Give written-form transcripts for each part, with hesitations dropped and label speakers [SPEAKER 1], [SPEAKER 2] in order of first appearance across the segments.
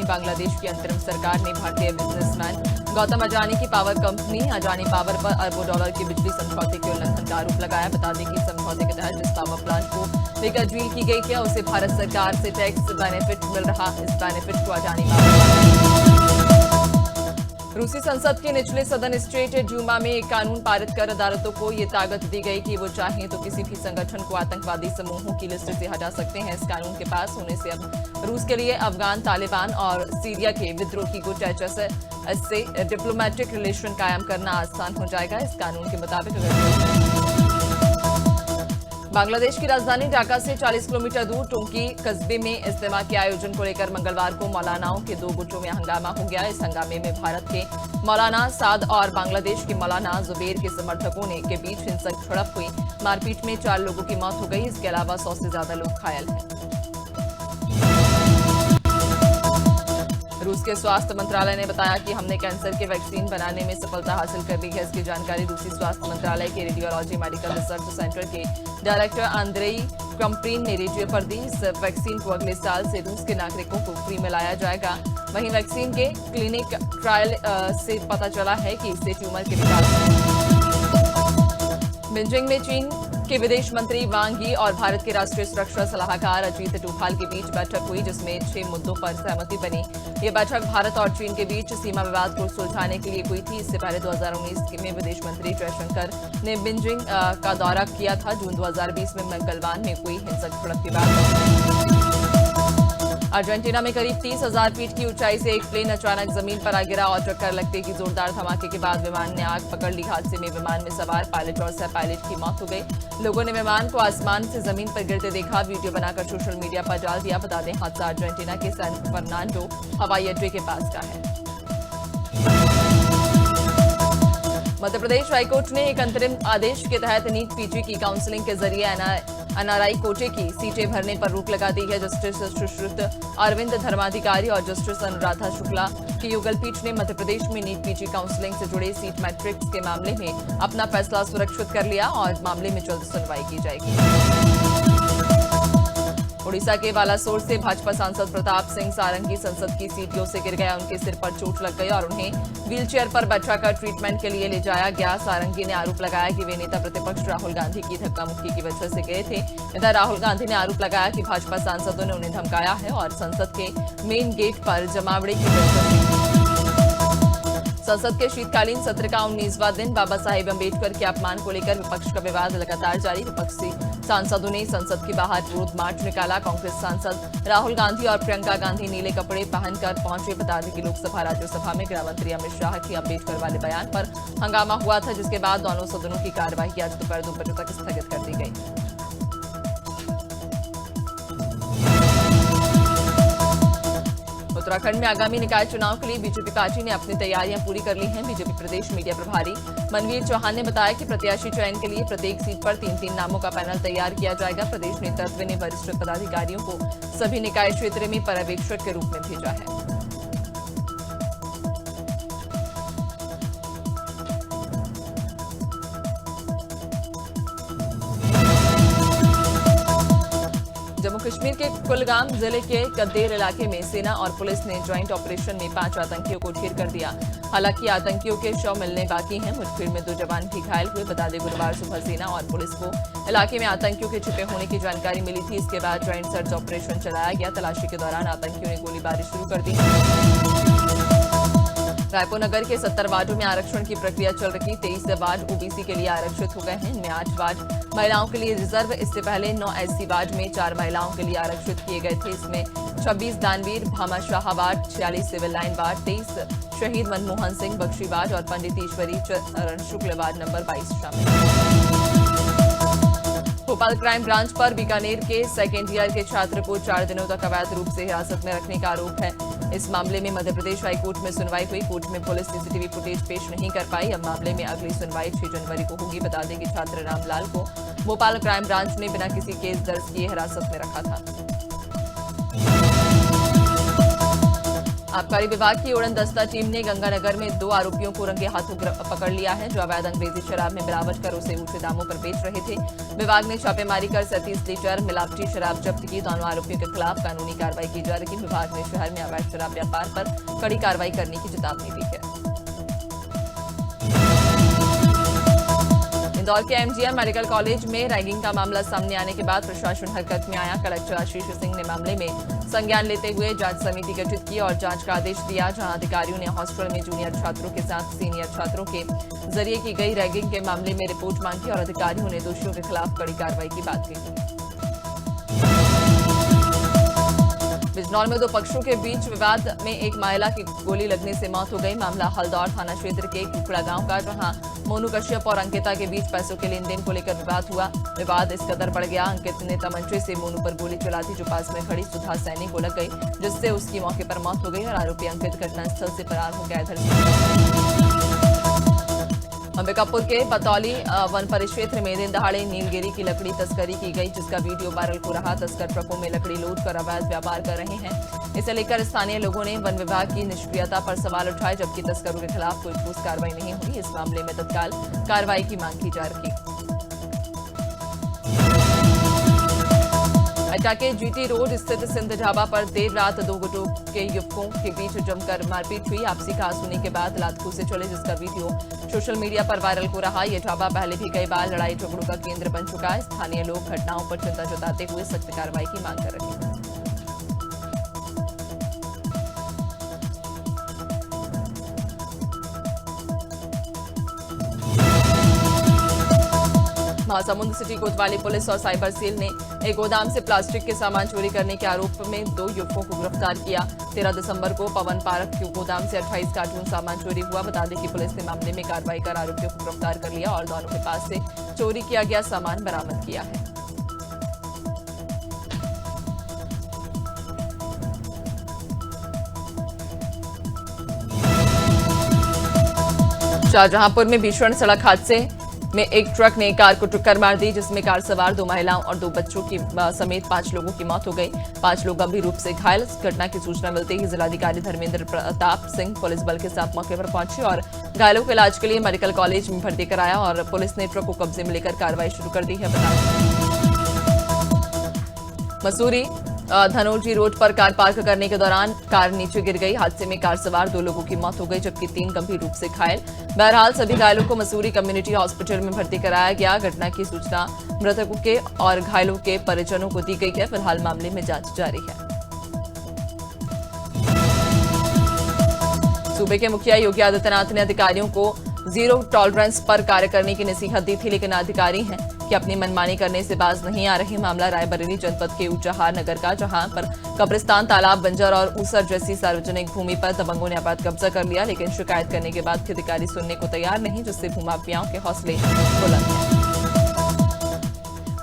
[SPEAKER 1] बांग्लादेश की अंतरिम सरकार ने भारतीय बिजनेसमैन गौतम अडानी की पावर कंपनी अडानी पावर पर अरबों डॉलर के बिजली समझौते के उल्लंघन का आरोप लगाया। बता दें कि समझौते के तहत जिस पावर प्लांट को लेकर डील की गई थी उसे भारत सरकार से टैक्स बेनिफिट मिल रहा। इस बेनिफिट को अडानी पावर रूसी संसद के निचले सदन स्टेट डूमा में एक कानून पारित कर अदालतों को ये ताकत दी गई कि वो चाहें तो किसी भी संगठन को आतंकवादी समूहों की लिस्ट से हटा सकते हैं। इस कानून के पास होने से अब रूस के लिए अफगान, तालिबान और सीरिया के विद्रोही गुट एचएस से डिप्लोमेटिक रिलेशन कायम करना आसान हो जाएगा। इस कानून के मुताबिक बांग्लादेश की राजधानी ढाका से 40 किलोमीटर दूर टोंकी कस्बे में इज्तिमा के आयोजन को लेकर मंगलवार को मौलानाओं के दो गुटों में हंगामा हो गया। इस हंगामे में भारत के मौलाना साद और बांग्लादेश के मौलाना जुबेर के समर्थकों के बीच हिंसक झड़प हुई। मारपीट में 4 लोगों की मौत हो गई। इसके अलावा 100 से ज्यादा लोग घायल हैं। रूस के स्वास्थ्य मंत्रालय ने बताया कि हमने कैंसर के वैक्सीन बनाने में सफलता हासिल कर ली है। इसकी जानकारी रूसी स्वास्थ्य मंत्रालय के रेडियोलॉजी मेडिकल रिसर्च सेंटर के डायरेक्टर आंद्रेई क्रम्प्रीन ने रेडियो पर दी। इस वैक्सीन को अगले साल से रूस के नागरिकों को फ्री में लाया जाएगा। वहीं वैक्सीन के क्लिनिक ट्रायल से पता चला है कि इससे ट्यूमर के विकास। बीजिंग में चीन के विदेश मंत्री वांग यी और भारत के राष्ट्रीय सुरक्षा सलाहकार अजीत डोभाल के बीच बैठक हुई, जिसमें 6 मुद्दों पर सहमति बनी। ये बैठक भारत और चीन के बीच सीमा विवाद को सुलझाने के लिए हुई थी। इससे पहले 2019 में विदेश मंत्री जयशंकर ने बीजिंग का दौरा किया था। जून 2020 में मंगलवार में हुई हिंसक झड़प के बाद अर्जेंटीना में करीब 30,000 फीट की ऊंचाई से एक प्लेन अचानक जमीन पर आ गिरा और टक्कर लगने की जोरदार धमाके के बाद विमान ने आग पकड़ ली। हादसे में विमान में सवार पायलट और सह पायलट की मौत हो गई। लोगों ने विमान को आसमान से जमीन पर गिरते देखा, वीडियो बनाकर सोशल मीडिया पर डाल दिया। बता दें हादसा अर्जेंटीना के सैन फर्नांडो हवाई अड्डे के पास का है। मध्य प्रदेश हाईकोर्ट ने एक अंतरिम आदेश के तहत नीट पीजी की काउंसलिंग के जरिए एनआरआई कोटे की सीटें भरने पर रोक लगा दी है। जस्टिस सुश्रुत अरविंद धर्माधिकारी और जस्टिस अनुराधा शुक्ला की युगल पीठ ने मध्य प्रदेश में नीट पीजी काउंसलिंग से जुड़े सीट मैट्रिक्स के मामले में अपना फैसला सुरक्षित कर लिया और मामले में जल्द सुनवाई की जाएगी। उड़ीसा के बालासोर से भाजपा सांसद प्रताप सिंह सारंगी संसद की सीढ़ियों से गिर गया। उनके सिर पर चोट लग गई और उन्हें व्हीलचेयर पर बैठाकर ट्रीटमेंट के लिए ले जाया गया। सारंगी ने आरोप लगाया कि वे नेता प्रतिपक्ष राहुल गांधी की धक्का मुक्की की वजह से गए थे। इधर राहुल गांधी ने आरोप लगाया कि भाजपा सांसदों ने उन्हें धमकाया है और संसद के मेन गेट पर जमावड़े की वजह से। संसद के शीतकालीन सत्र का 19वां दिन बाबा साहेब अम्बेडकर के अपमान को लेकर विपक्ष का विवाद लगातार जारी। विपक्षी सांसदों ने संसद के बाहर विरोध मार्च निकाला। कांग्रेस सांसद राहुल गांधी और प्रियंका गांधी नीले कपड़े पहनकर पहुंचे। बता दें कि लोकसभा राज्यसभा में गृह मंत्री अमित शाह के अम्बेडकर वाले बयान पर हंगामा हुआ था, जिसके बाद दोनों सदनों की कार्यवाही आज दोपहर 2 बजे तक स्थगित कर दी गई। उत्तराखंड में आगामी निकाय चुनाव के लिए बीजेपी पार्टी ने अपनी तैयारियां पूरी कर ली हैं। बीजेपी प्रदेश मीडिया प्रभारी मनवीर चौहान ने बताया कि प्रत्याशी चयन के लिए प्रत्येक सीट पर 3-3 नामों का पैनल तैयार किया जाएगा। प्रदेश नेतृत्व ने वरिष्ठ पदाधिकारियों को सभी निकाय क्षेत्र में पर्यवेक्षक के रूप में भेजा है। जम्मू कश्मीर के कुलगाम जिले के कद्देर इलाके में सेना और पुलिस ने ज्वाइंट ऑपरेशन में 5 आतंकियों को ढेर कर दिया। हालांकि आतंकियों के शव मिलने बाकी हैं। मुठभेड़ में 2 जवान भी घायल हुए। बता दें गुरुवार सुबह सेना और पुलिस को इलाके में आतंकियों के छिपे होने की जानकारी मिली थी। इसके बाद ज्वाइंट सर्च ऑपरेशन चलाया गया। तलाशी के दौरान आतंकियों ने गोलीबारी शुरू कर दी। रायपुर नगर के 70 वार्डों में आरक्षण की प्रक्रिया चल रही। 23 वार्ड ओबीसी के लिए आरक्षित हो गए हैं। इनमें 8 वार्ड महिलाओं के लिए रिजर्व। इससे पहले 9 एससी वार्ड में 4 महिलाओं के लिए आरक्षित किए गए थे। इसमें 26 दानवीर Bhamashah ward, 46 civil line ward, 23 शहीद मनमोहन सिंह बख्शी वार्ड और पंडित ईश्वरी चरण शुक्ल वार्ड नंबर 22 शामिल। भोपाल क्राइम ब्रांच पर बीकानेर के सेकेंड ईयर के छात्र को 4 दिनों तक अवैध रूप से हिरासत में रखने का आरोप है। इस मामले में मध्य प्रदेश हाईकोर्ट में सुनवाई हुई। कोर्ट में पुलिस सीसीटीवी फुटेज पेश नहीं कर पाई। अब मामले में अगली सुनवाई 6 जनवरी को होगी। बता दें कि छात्र रामलाल को भोपाल क्राइम ब्रांच ने बिना किसी केस दर्ज किए हिरासत में रखा था। आबकारी विभाग की उड़न दस्ता टीम ने गंगानगर में 2 आरोपियों को रंगे हाथों पकड़ लिया है, जो अवैध अंग्रेजी शराब में मिलावट कर उसे ऊंचे दामों पर बेच रहे थे। विभाग ने छापेमारी कर 37 लीटर मिलावटी शराब जब्त की। दोनों आरोपियों के खिलाफ कानूनी कार्रवाई की जा रही। विभाग ने शहर में अवैध शराब व्यापार पर कड़ी कार्रवाई करने की चेतावनी दी है। इंदौर के एमजीएम मेडिकल कॉलेज में रैगिंग का मामला सामने आने के बाद प्रशासन हरकत में आया। कलेक्टर आशीष सिंह ने मामले में संज्ञान लेते हुए जांच समिति गठित की और जांच का आदेश दिया, जहां अधिकारियों ने हॉस्टल में जूनियर छात्रों के साथ सीनियर छात्रों के जरिए की गई रैगिंग के मामले में रिपोर्ट मांगी और अधिकारियों ने दोषियों के खिलाफ कड़ी कार्रवाई की बात कही। बिजनौर में 2 पक्षों के बीच विवाद में एक महिला की गोली लगने से मौत हो गई। मामला हल्दौर थाना क्षेत्र के कुकड़ा गांव का, जहां मोनू कश्यप और अंकिता के बीच पैसों के लेन देन को लेकर विवाद हुआ। विवाद इस कदर बढ़ गया, अंकित ने तमंचे से मोनू पर गोली चला दी, जो पास में खड़ी सुधा सैनी को लग गई, जिससे उसकी मौके पर मौत हो गई और आरोपी अंकित घटनास्थल से फरार हो गया। अंबिकापुर के बतौली वन परिक्षेत्र में दिन दहाड़े नीलगिरी की लकड़ी तस्करी की गई, जिसका वीडियो वायरल हो रहा। तस्कर ट्रकों में लकड़ी लोड कर अवैध व्यापार कर रहे हैं। इसे लेकर स्थानीय लोगों ने वन विभाग की निष्क्रियता पर सवाल उठाए, जबकि तस्करों के खिलाफ कोई ठोस कार्रवाई नहीं हुई। इस मामले में तत्काल कार्रवाई की मांग की जा रही। अटा के जीटी रोड स्थित सिंध ढाबा पर देर रात 2 गुटों के युवकों के बीच जमकर मारपीट हुई। आपसी कहासुनी के बाद लात से चले, जिसका वीडियो सोशल मीडिया पर वायरल हो रहा। यह ढाबा पहले भी कई बार लड़ाई झगड़ों का केंद्र बन चुका है। स्थानीय लोग घटनाओं पर चिंता जताते हुए सख्त कार्रवाई की मांग कर रहे हैं। महासमुंद सिटी कोतवाली पुलिस और साइबर सेल ने एक गोदाम से प्लास्टिक के सामान चोरी करने के आरोप में 2 युवकों को गिरफ्तार किया। 13 दिसंबर को पवन पार्क के गोदाम से 28 कार्टून सामान चोरी हुआ। बता दें कि पुलिस ने मामले में कार्रवाई कर आरोपियों को गिरफ्तार कर लिया और दोनों के पास से चोरी किया गया सामान बरामद किया है। शाहजहांपुर में भीषण सड़क हादसे में एक ट्रक ने कार को टक्कर मार दी, जिसमें कार सवार 2 महिलाओं और 2 बच्चों की समेत 5 लोगों की मौत हो गई। 5 लोग गंभीर रूप से घायल। इस घटना की सूचना मिलते ही जिलाधिकारी धर्मेंद्र प्रताप सिंह पुलिस बल के साथ मौके पर पहुंचे और घायलों के इलाज के लिए मेडिकल कॉलेज में भर्ती कराया और पुलिस ने ट्रक को कब्जे में लेकर कार्रवाई शुरू कर दी है। मसूरी धनौजी रोड पर कार पार्क करने के दौरान कार नीचे गिर गई। हादसे में कार सवार 2 लोगों की मौत हो गई, जबकि 3 गंभीर रूप से घायल। बहरहाल सभी घायलों को मसूरी कम्युनिटी हॉस्पिटल में भर्ती कराया गया। घटना की सूचना मृतकों के और घायलों के परिजनों को दी गई है। फिलहाल मामले में जांच जारी है। सूबे के मुखिया योगी आदित्यनाथ ने अधिकारियों को जीरो टॉलरेंस पर कार्य करने की नसीहत दी थी, लेकिन अधिकारी हैं कि अपनी मनमानी करने से बाज नहीं आ रही। मामला रायबरेली जनपद के ऊंचाहार नगर का, जहां पर कब्रिस्तान, तालाब, बंजर और ऊसर जैसी सार्वजनिक भूमि पर दबंगों ने अवैध कब्जा कर लिया, लेकिन शिकायत करने के बाद अधिकारी सुनने को तैयार नहीं, जिससे भूमाफियाओं के हौसले बुलंद हैं।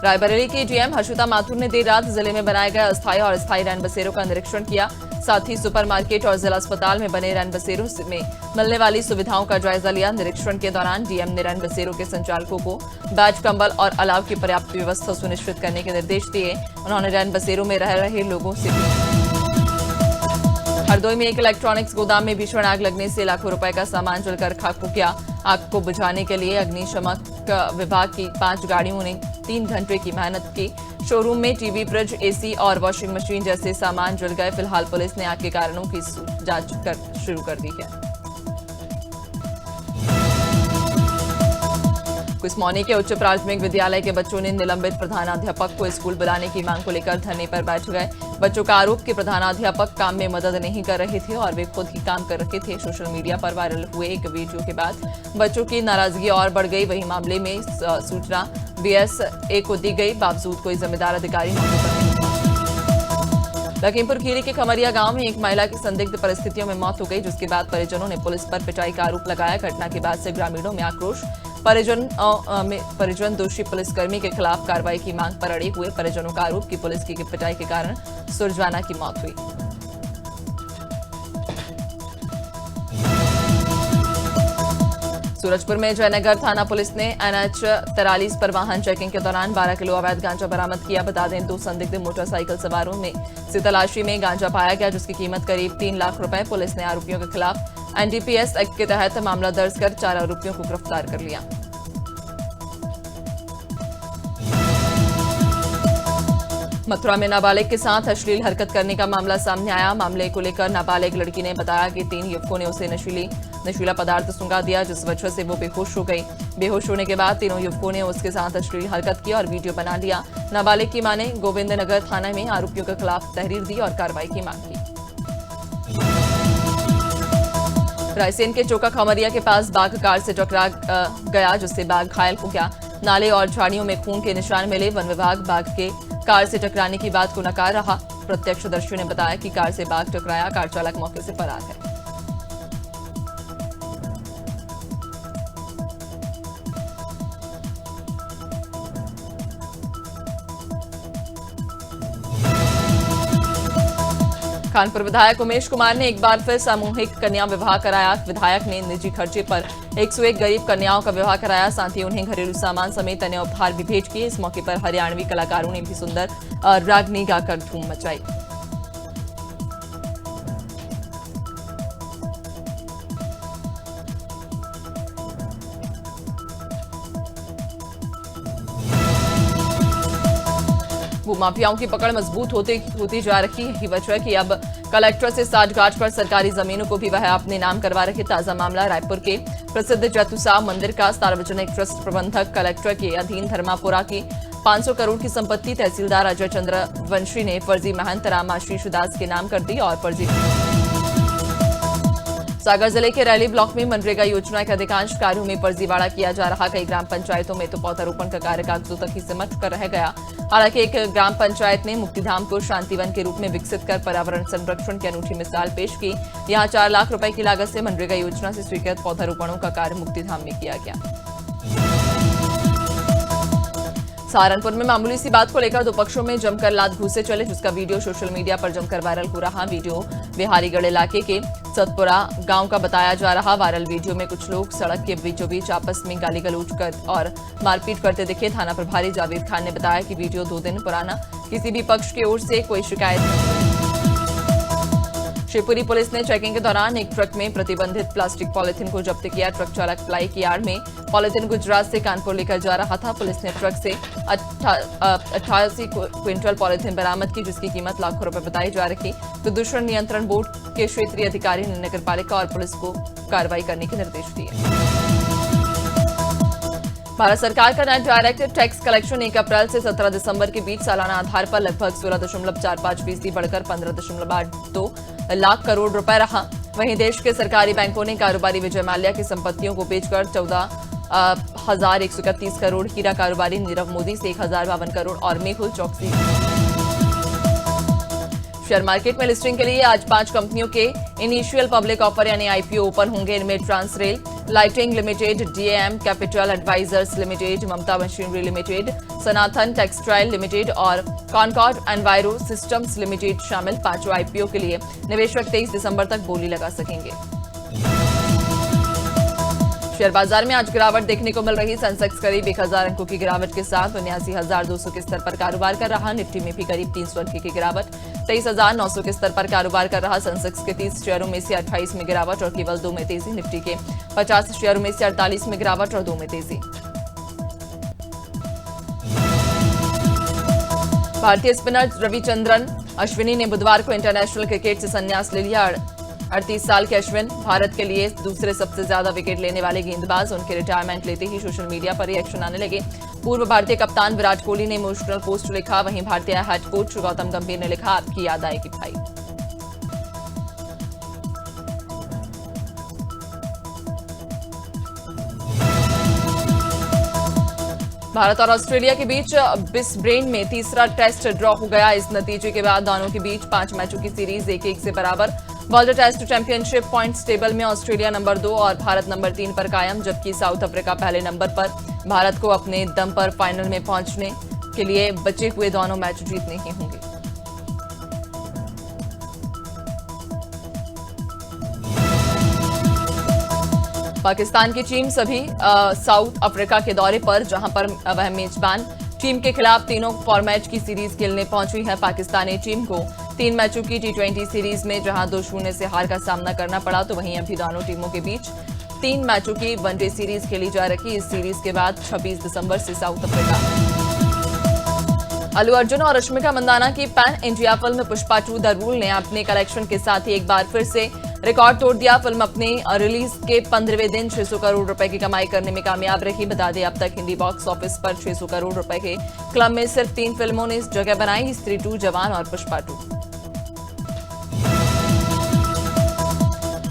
[SPEAKER 1] रायबरेली के डीएम हर्षिता माथुर ने देर रात जिले में बनाए गए अस्थायी और स्थायी रैन बसेरों का निरीक्षण किया। साथ ही सुपरमार्केट और जिला अस्पताल में बने रैन बसेरों में मिलने वाली सुविधाओं का जायजा लिया। निरीक्षण के दौरान डीएम ने रैन बसेरों के संचालकों को बैच, कंबल और अलाव की पर्याप्त व्यवस्था सुनिश्चित करने के निर्देश दिए। उन्होंने रैन बसेरों में रह रहे लोगों से हरदोई में एक इलेक्ट्रॉनिक्स गोदाम में भीषण आग लगने से लाखों रुपए का सामान जलकर खाक हो गया। आग को बुझाने के लिए अग्निशमक विभाग की 5 गाड़ियों ने 3 घंटे की मेहनत की। शोरूम में टीवी, फ्रिज, एसी और वॉशिंग मशीन जैसे सामान जल गए। फिलहाल पुलिस ने आग के कारणों की जांच शुरू कर दी है। कुसमौनी के उच्च प्राथमिक विद्यालय के बच्चों ने निलंबित प्रधानाध्यापक को स्कूल बुलाने की मांग को लेकर धरने पर बैठ गए। बच्चों का आरोप कि प्रधानाध्यापक काम में मदद नहीं कर रहे थे और वे खुद ही काम कर रहे थे। सोशल मीडिया पर वायरल हुए एक वीडियो के बाद बच्चों की नाराजगी और बढ़ गई। वहीं मामले में सूचना BSA को दी गई, बावजूद कोई जिम्मेदार अधिकारी मौके पर नहीं पहुंचे। लखीमपुर खीरी के खमरिया गांव में एक महिला की संदिग्ध परिस्थितियों में मौत हो गई, जिसके बाद परिजनों ने पुलिस पर पिटाई का आरोप लगाया। घटना के बाद से ग्रामीणों में आक्रोश। परिजन दोषी पुलिसकर्मी के खिलाफ कार्रवाई की मांग पर अड़े हुए। परिजनों का आरोप कि पुलिस की पिटाई के कारण सुरजाना की मौत हुई। सूरजपुर में जयनगर थाना पुलिस ने NH 43 पर वाहन चेकिंग के दौरान 12 किलो अवैध गांजा बरामद किया। बता दें 2 संदिग्ध मोटरसाइकिल सवारों में से तलाशी में गांजा पाया गया, जिसकी कीमत करीब 3 लाख रुपए। पुलिस ने आरोपियों के खिलाफ NDPS एक्ट के तहत मामला दर्ज कर 4 आरोपियों को गिरफ्तार कर लिया। मथुरा में नाबालिग के साथ अश्लील हरकत करने का मामला सामने आया। मामले को लेकर नाबालिग लड़की ने बताया कि 3 युवकों ने उसे नशीला पदार्थ सूंघा दिया, जिस वजह से वो बेहोश हो गई। बेहोश होने के बाद तीनों युवकों ने उसके साथ अश्लील हरकत की और वीडियो बना लिया। नाबालिग की मां ने गोविंदनगर थाने में आरोपियों के खिलाफ तहरीर दी और कार्रवाई की मांग की। रायसेन के चोका खमरिया के पास बाघ कार से टकरा गया, जिससे बाघ घायल हो गया। नाले और झाड़ियों में खून के निशान मिले। वन विभाग बाघ के कार से टकराने की बात को नकार रहा। प्रत्यक्षदर्शियों ने बताया कि कार से बाघ टकराया, कार चालक मौके से फरार है। कानपुर विधायक उमेश कुमार ने एक बार फिर सामूहिक कन्या विवाह कराया। विधायक ने निजी खर्चे पर 101 गरीब कन्याओं का विवाह कराया, साथ ही उन्हें घरेलू सामान समेत अन्य उपहार भी भेंट किए। इस मौके पर हरियाणवी कलाकारों ने भी सुंदर रागनी गाकर धूम मचाई। भूमाफियाओं की पकड़ मजबूत होती जा रही है। वजह कि अब कलेक्टर से साठगांठ पर सरकारी जमीनों को भी वह अपने नाम करवा रहे। ताजा मामला रायपुर के प्रसिद्ध जैतूसाब मंदिर का। सार्वजनिक ट्रस्ट प्रबंधक कलेक्टर के अधीन धर्मापुरा की 500 करोड़ की संपत्ति तहसीलदार अजय चंद्र वंशी ने फर्जी महंत राम आशीष दास के नाम कर दी और फर्जी। सागर जिले के रैली ब्लॉक में मनरेगा योजना के अधिकांश कार्यों में फर्जीवाड़ा किया जा रहा। कई ग्राम पंचायतों में तो पौधारोपण का कार्य कागजों तक ही सिमट कर रह गया। हालांकि एक ग्राम पंचायत ने मुक्तिधाम को शांतिवन के रूप में विकसित कर पर्यावरण संरक्षण की अनूठी मिसाल पेश की। यहां 4 लाख रुपए की लागत से मनरेगा योजना से स्वीकृत पौधारोपणों का कार्य मुक्तिधाम में किया गया। सहारनपुर में मामूली सी बात को लेकर 2 पक्षों में जमकर लात घूसे चले, जिसका वीडियो सोशल मीडिया पर जमकर वायरल हो रहा। वीडियो बिहारीगढ़ इलाके के सतपुरा गांव का बताया जा रहा। वायरल वीडियो में कुछ लोग सड़क के बीचों बीच आपस में गाली गलौज कर और मारपीट करते दिखे। थाना प्रभारी जावेद खान ने बताया कि वीडियो 2 दिन पुराना, किसी भी पक्ष की ओर से कोई शिकायत नहीं। शिवपुरी पुलिस ने चेकिंग के दौरान एक ट्रक में प्रतिबंधित प्लास्टिक पॉलिथीन को जब्त किया। ट्रक चालक प्लाई की आड़ में पॉलिथीन गुजरात से कानपुर लेकर जा रहा था। पुलिस ने ट्रक से 88 क्विंटल पॉलिथीन बरामद की, जिसकी कीमत लाखों रुपए बताई जा रही। प्रदूषण नियंत्रण बोर्ड के क्षेत्रीय अधिकारी ने नगरपालिका और पुलिस को कार्रवाई करने के निर्देश दिए। भारत सरकार का नेट डायरेक्ट टैक्स कलेक्शन 1 अप्रैल से 17 दिसंबर के बीच सालाना आधार पर लगभग 16.45% बढ़कर 15.82 लाख करोड़ रुपए रहा। वहीं देश के सरकारी बैंकों ने कारोबारी विजय माल्या की संपत्तियों को बेचकर 14,131 करोड़, हीरा कारोबारी नीरव मोदी से 1,052 करोड़ और मेहुल चौकसी। शेयर मार्केट में लिस्टिंग के लिए आज 5 कंपनियों के इनिशियल पब्लिक ऑफर यानी आईपीओ ओपन होंगे। इनमें Transrail lighting limited, DM capital advisors limited, Mamata machinery limited, Sanatan textile limited और कॉनकॉर्ड एनवायरो सिस्टम्स लिमिटेड शामिल। 5 आईपीओ के लिए निवेशक 23 दिसंबर तक बोली लगा सकेंगे। शेयर बाजार में आज गिरावट देखने को मिल रही। सेंसेक्स करीब 1000 अंकों की गिरावट के साथ 79,200 के स्तर पर कारोबार कर रहा। निफ्टी में भी करीब 300 अंक की गिरावट 23,900 के स्तर पर कारोबार कर रहा। सेंसेक्स के 30 शेयरों में से 28 में गिरावट और केवल 2 में तेजी। निफ्टी के 50 शेयरों में से 48 में गिरावट और 2 में तेजी। भारतीय स्पिनर रविचंद्रन अश्विनी ने बुधवार को इंटरनेशनल क्रिकेट से संन्यास ले लिया। 38 साल के अश्विन भारत के लिए दूसरे सबसे ज्यादा विकेट लेने वाले गेंदबाज। उनके रिटायरमेंट लेते ही सोशल मीडिया पर रिएक्शन आने लगे। पूर्व भारतीय कप्तान विराट कोहली ने इमोशनल पोस्ट लिखा। वहीं भारतीय हेड कोच गौतम गंभीर ने लिखा, आपकी याद आएगी भाई। भारत और ऑस्ट्रेलिया के बीच ब्रिस्बेन में तीसरा टेस्ट ड्रॉ हो गया। इस नतीजे के बाद दोनों के बीच 5 मैचों की सीरीज 1-1 से बराबर। World test championship points table में ऑस्ट्रेलिया नंबर 2 और भारत नंबर 3 पर कायम, जबकि साउथ अफ्रीका पहले नंबर पर। भारत को अपने दम पर फाइनल में पहुंचने के लिए बचे हुए दोनों मैच जीतने ही होंगे। पाकिस्तान की टीम सभी साउथ अफ्रीका के दौरे पर, जहां पर वह मेजबान टीम के खिलाफ तीनों फॉर्मेट की सीरीज खेलने पहुंची है। पाकिस्तानी टीम को 3 मैचों की T20 सीरीज में जहां 2-0 से हार का सामना करना पड़ा, तो वहीं अभी दोनों टीमों के बीच 3 मैचों की वनडे सीरीज खेली जा रही। इस सीरीज के बाद 26 दिसंबर से साउथ अफ्रीका। अल्लू अर्जुन और रश्मिका मंदाना की pan India film Pushpa 2 the rule ने अपने कलेक्शन के साथ ही एक बार फिर से रिकॉर्ड तोड़ दिया। फिल्म अपने रिलीज के 15वें दिन 600 करोड़ रुपए की कमाई करने में कामयाब रही। बता दें, अब तक हिंदी बॉक्स ऑफिस पर 600 करोड़ रुपए के क्लब में सिर्फ 3 फिल्मों ने जगह बनाई, स्त्री 2, जवान और पुष्पा 2।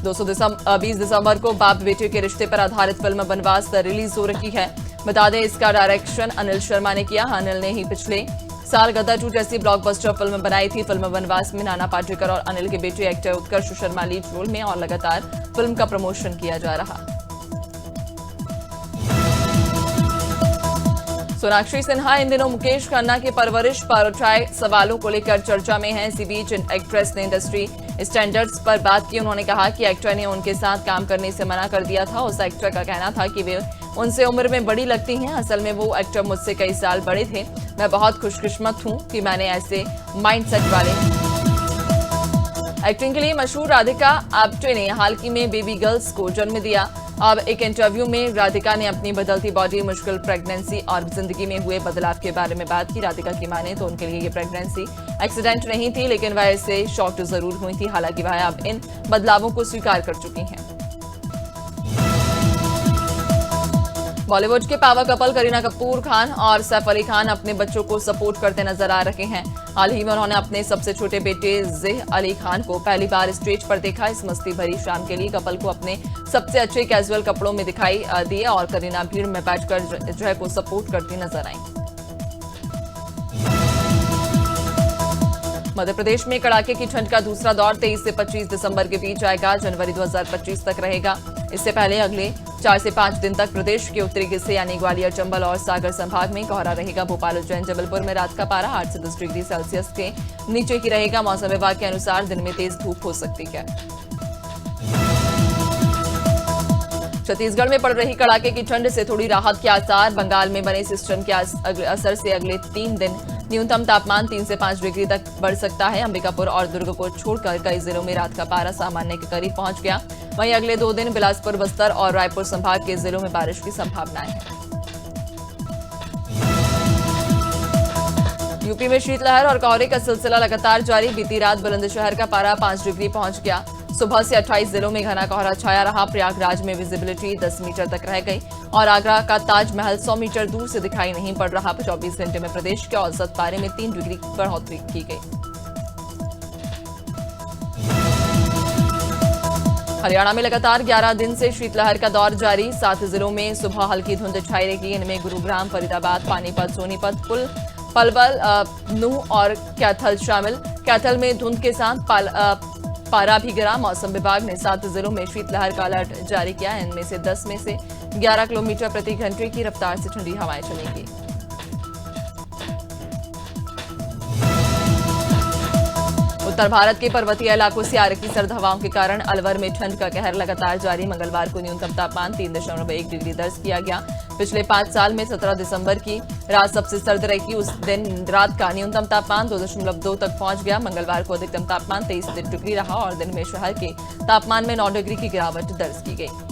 [SPEAKER 1] 20 दिसंबर को बाप बेटे के रिश्ते पर आधारित फिल्म बनवास रिलीज हो रही है। बता दें, इसका डायरेक्शन अनिल शर्मा ने किया। अनिल ने ही पिछले साल गदर 2 जैसी ब्लॉकबस्टर फिल्म बनाई थी। फिल्म बनवास में नाना पाटेकर और अनिल के बेटे एक्टर उत्कर्ष शर्मा लीड रोल में, और लगातार फिल्म का प्रमोशन किया जा रहा। सोनाक्षी सिन्हा इन दिनों मुकेश खन्ना की परवरिश पर उठाए सवालों को लेकर चर्चा में हैं। इसी बीच एक्ट्रेस ने इंडस्ट्री स्टैंडर्ड्स पर बात की। उन्होंने कहा कि एक्टर ने उनके साथ काम करने से मना कर दिया था। उस एक्टर का कहना था कि वे उनसे उम्र में बड़ी लगती हैं। असल में वो एक्टर मुझसे कई साल बड़े थे। मैं बहुत खुशकिस्मत हूं कि मैंने ऐसे माइंडसेट वाले। एक्टिंग के लिए मशहूर राधिका आप्टे ने हाल ही में बेबी गर्ल्स को जन्म दिया। अब एक इंटरव्यू में राधिका ने अपनी बदलती बॉडी, मुश्किल प्रेगनेंसी और जिंदगी में हुए बदलाव के बारे में बात की। राधिका की माने तो उनके लिए ये प्रेगनेंसी एक्सीडेंट नहीं थी, लेकिन वह इससे शॉक जरूर हुई थी। हालांकि वह अब इन बदलावों को स्वीकार कर चुकी हैं। बॉलीवुड के पावर कपल करीना कपूर खान और सैफ अली खान अपने बच्चों को सपोर्ट करते नजर आ रहे हैं। हाल ही में उन्होंने अपने सबसे छोटे बेटे ज़ेह अली खान को पहली बार स्टेज पर देखा। इस मस्ती भरी शाम के लिए कपल को अपने सबसे अच्छे कैजुअल कपड़ों में दिखाई दिए और करीना भीड़ में बैठकर जय को सपोर्ट करती नजर आई। मध्य प्रदेश में कड़ाके की ठंड का दूसरा दौर 23 से 25 दिसंबर के बीच आएगा। जनवरी 2025 तक रहेगा। इससे पहले अगले 4 से 5 दिन तक प्रदेश के उत्तरी हिस्से यानी ग्वालियर, चंबल और सागर संभाग में कोहरा रहेगा। भोपाल, उज्जैन, जबलपुर में रात का पारा 8 से 10 डिग्री सेल्सियस के नीचे ही रहेगा। मौसम विभाग के अनुसार दिन में तेज धूप हो सकती है। छत्तीसगढ़ में पड़ रही कड़ाके की ठंड से थोड़ी राहत के आसार। बंगाल में बने सिस्टम के असर से अगले 3 दिन न्यूनतम तापमान 3 से 5 डिग्री तक बढ़ सकता है। अंबिकापुर और दुर्ग को छोड़कर कई जिलों में रात का पारा सामान्य के करीब पहुंच गया। वहीं अगले 2 दिन बिलासपुर, बस्तर और रायपुर संभाग के जिलों में बारिश की संभावनाएं हैं। यूपी में शीतलहर और कोहरे का सिलसिला लगातार जारी। बीती रात बुलंदशहर का पारा 5 डिग्री पहुंच गया। सुबह से 28 जिलों में घना कोहरा छाया रहा। प्रयागराज में विजिबिलिटी 10 मीटर तक रह गई और आगरा का ताजमहल 100 मीटर दूर से दिखाई नहीं पड़ रहा। 24 घंटे में प्रदेश के औसत पारे में 3 डिग्री बढ़ोतरी की गई। हरियाणा में लगातार 11 दिन से शीतलहर का दौर जारी। 7 जिलों में सुबह हल्की धुंध छाई रही। इनमें गुरुग्राम, फरीदाबाद, पानीपत, सोनीपत, पलवल, नूह और कैथल शामिल। कैथल में धुंध के साथ पारा भी गिरा। मौसम विभाग ने 7 जिलों में शीतलहर का अलर्ट जारी किया। इनमें से 10 में से 11 किलोमीटर प्रति घंटे की रफ्तार से ठंडी हवाएं चलेंगी। उत्तर भारत के पर्वतीय इलाकों से आ रही सर्द हवाओं के कारण अलवर में ठंड का कहर लगातार जारी। मंगलवार को न्यूनतम तापमान 3.1 डिग्री दर्ज किया गया। पिछले 5 साल में 17 दिसंबर की रात सबसे सर्द रही। उस दिन रात का न्यूनतम तापमान 2.2 तक पहुंच गया। मंगलवार को अधिकतम तापमान 23 डिग्री रहा और दिन में शहर के तापमान में 9 डिग्री की गिरावट दर्ज की गई।